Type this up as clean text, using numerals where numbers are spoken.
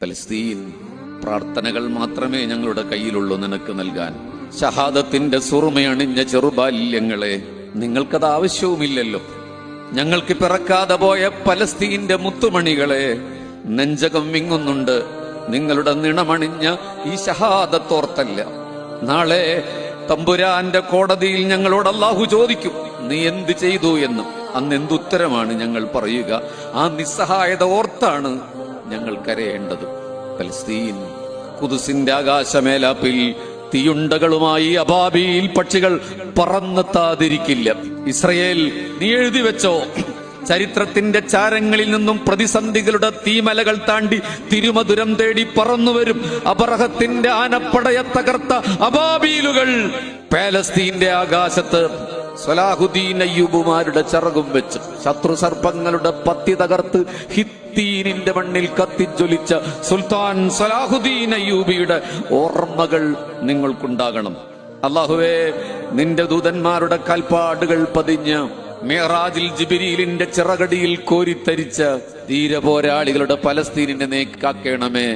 ഫലസ്തീൻ പ്രാർത്ഥനകൾ മാത്രമേ ഞങ്ങളുടെ കയ്യിലുള്ളൂ നിനക്ക് നൽകാൻ. ഷഹാദത്തിന്റെ സുറുമയണിഞ്ഞ ചെറുബാല്യങ്ങളെ, നിങ്ങൾക്കത് ആവശ്യവുമില്ലല്ലോ. ഞങ്ങൾക്ക് പിറക്കാതെ പോയ പലസ്തീന്റെ മുത്തുമണികളെ, നെഞ്ചകം വിങ്ങുന്നുണ്ട് നിങ്ങളുടെ നിണമണിഞ്ഞ ഈ ഷഹാദത്തോർത്തല്ല. നാളെ തമ്പുരാന്റെ കോടതിയിൽ ഞങ്ങളോട് അല്ലാഹു ചോദിക്കും, നീ എന്ത് ചെയ്തു എന്ന്. അന്ന് എന്തുത്തരമാണ് ഞങ്ങൾ പറയുക? ആ നിസ്സഹായത ഓർത്താണ് ഞങ്ങൾ കരയേണ്ടത്. ഫലസ്തീൻ, ഖുദ്സിന്റെ ആകാശമേലാപ്പിൽ തീയുണ്ടകളുമായി അബാബീൽ പക്ഷികൾ പറന്നെത്താതിരിക്കില്ല. ഇസ്രയേൽ, നീ എഴുതി വെച്ചോ, ചരിത്രത്തിന്റെ ചാരങ്ങളിൽ നിന്നും പ്രതിസന്ധികളുടെ തീമലകൾ താണ്ടി തിരുമധുരം തേടി പറന്നുവരും അബറഹത്തിന്റെ ആനപ്പടയെ തകർത്ത അബാബീലുകൾ പാലസ്തീന്റെ ആകാശത്ത് സലാഹുദ്ദീൻ അയ്യൂബുമാരുടെ ചിറകും വെച്ച് ശത്രു സർപ്പങ്ങളുടെ പത്തി തകർത്ത് ഹിത്തീനിന്റെ മണ്ണിൽ കത്തിജ്വലിച്ച സുൽത്താൻ സലാഹുദ്ദീൻ അയ്യൂബിയുടെ ഓർമ്മകൾ നിങ്ങൾക്കുണ്ടാകണം. അല്ലാഹുവേ, നിന്റെ ദൂതന്മാരുടെ കാൽപ്പാടുകൾ പതിഞ്ഞ മിഅ്റാജിൽ ജിബ്രീലിന്റെ ചിറകടിയിൽ കോരിത്തരിച്ച ധീരപോരാളികളുടെ പലസ്തീനിനെ നീ കാക്കേണമേ.